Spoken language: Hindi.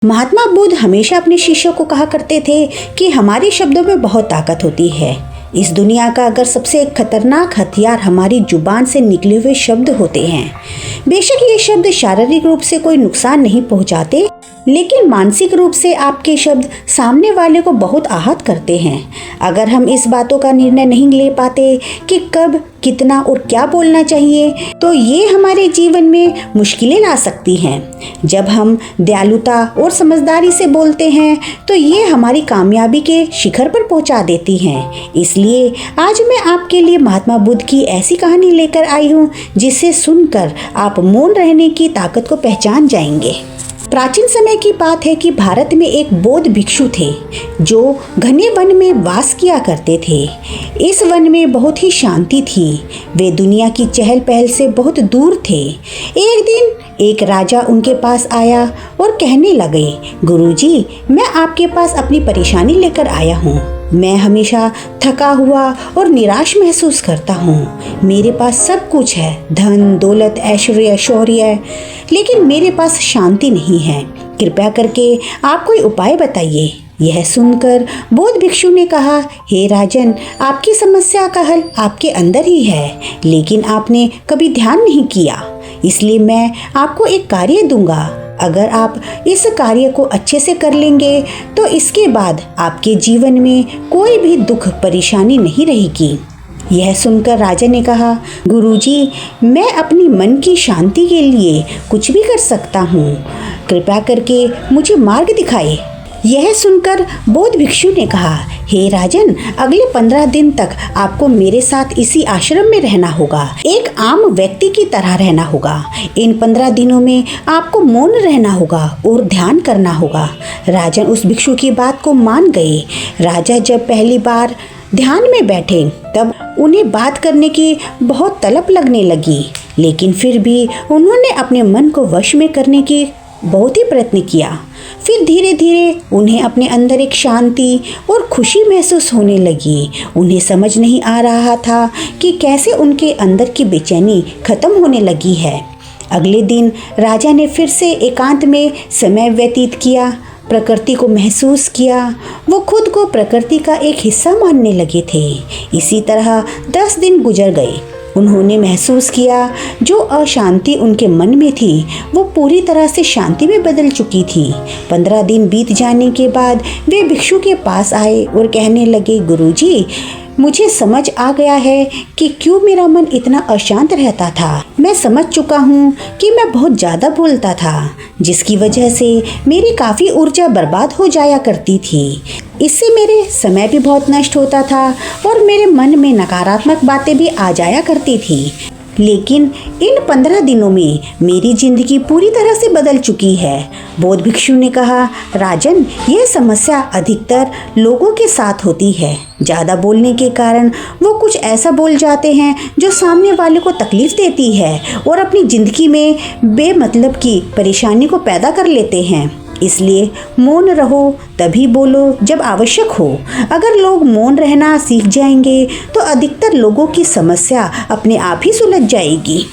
महात्मा बुद्ध हमेशा अपने शिष्यों को कहा करते थे कि हमारे शब्दों में बहुत ताकत होती है। इस दुनिया का अगर सबसे खतरनाक हथियार हमारी जुबान से निकले हुए शब्द होते हैं। बेशक ये शब्द शारीरिक रूप से कोई नुकसान नहीं पहुंचाते, लेकिन मानसिक रूप से आपके शब्द सामने वाले को बहुत आहत करते हैं। अगर हम इस बातों का निर्णय नहीं ले पाते कि कब, कितना और क्या बोलना चाहिए, तो ये हमारे जीवन में मुश्किलें ला सकती हैं। जब हम दयालुता और समझदारी से बोलते हैं तो ये हमारी कामयाबी के शिखर पर पहुंचा देती हैं। इसलिए आज मैं आपके लिए महात्मा बुद्ध की ऐसी कहानी लेकर आई हूँ जिसे सुनकर आप मौन रहने की ताकत को पहचान जाएंगे। प्राचीन समय की बात है कि भारत में एक बौद्ध भिक्षु थे जो घने वन में वास किया करते थे। इस वन में बहुत ही शांति थी। वे दुनिया की चहल पहल से बहुत दूर थे। एक दिन एक राजा उनके पास आया और कहने लगे, गुरुजी, मैं आपके पास अपनी परेशानी लेकर आया हूँ। मैं हमेशा थका हुआ और निराश महसूस करता हूँ। मेरे पास सब कुछ है, धन दौलत ऐश्वर्य शौर्य, लेकिन मेरे पास शांति नहीं है। कृपया करके आप कोई उपाय बताइए। यह सुनकर बौद्ध भिक्षु ने कहा, हे राजन, आपकी समस्या का हल आपके अंदर ही है, लेकिन आपने कभी ध्यान नहीं किया। इसलिए मैं आपको एक कार्य दूंगा। अगर आप इस कार्य को अच्छे से कर लेंगे तो इसके बाद आपके जीवन में कोई भी दुख परेशानी नहीं रहेगी। यह सुनकर राजा ने कहा, गुरुजी, मैं अपनी मन की शांति के लिए कुछ भी कर सकता हूँ। कृपया करके मुझे मार्ग दिखाए। यह सुनकर बौद्ध भिक्षु ने कहा, हे राजन, अगले 15 दिन तक आपको मेरे साथ इसी आश्रम में रहना होगा। एक आम व्यक्ति की तरह रहना होगा। इन 15 दिनों में आपको मौन रहना होगा और ध्यान करना होगा। राजन उस भिक्षु की बात को मान गए। राजा जब पहली बार ध्यान में बैठे तब उन्हें बात करने की बहुत तलब लगने लगी, लेकिन फिर भी उन्होंने अपने मन को वश में करने की बहुत ही प्रयत्न किया। फिर धीरे धीरे उन्हें अपने अंदर एक शांति और खुशी महसूस होने लगी। उन्हें समझ नहीं आ रहा था कि कैसे उनके अंदर की बेचैनी खत्म होने लगी है। अगले दिन राजा ने फिर से एकांत में समय व्यतीत किया, प्रकृति को महसूस किया। वो खुद को प्रकृति का एक हिस्सा मानने लगे थे। इसी तरह 10 दिन गुजर गए। उन्होंने महसूस किया जो अशांति उनके मन में थी वो पूरी तरह से शांति में बदल चुकी थी। 15 दिन बीत जाने के बाद वे भिक्षु के पास आए और कहने लगे, गुरुजी, मुझे समझ आ गया है कि क्यों मेरा मन इतना अशांत रहता था। मैं समझ चुका हूँ कि मैं बहुत ज़्यादा बोलता था, जिसकी वजह से मेरी काफ़ी ऊर्जा बर्बाद हो जाया करती थी। इससे मेरे समय भी बहुत नष्ट होता था और मेरे मन में नकारात्मक बातें भी आ जाया करती थी। लेकिन इन 15 दिनों में मेरी जिंदगी पूरी तरह से बदल चुकी है। बौद्ध भिक्षु ने कहा, राजन, यह समस्या अधिकतर लोगों के साथ होती है। ज़्यादा बोलने के कारण वो कुछ ऐसा बोल जाते हैं जो सामने वाले को तकलीफ देती है और अपनी ज़िंदगी में बेमतलब की परेशानी को पैदा कर लेते हैं। इसलिए मौन रहो, तभी बोलो जब आवश्यक हो। अगर लोग मौन रहना सीख जाएंगे तो अधिकतर लोगों की समस्या अपने आप ही सुलझ जाएगी।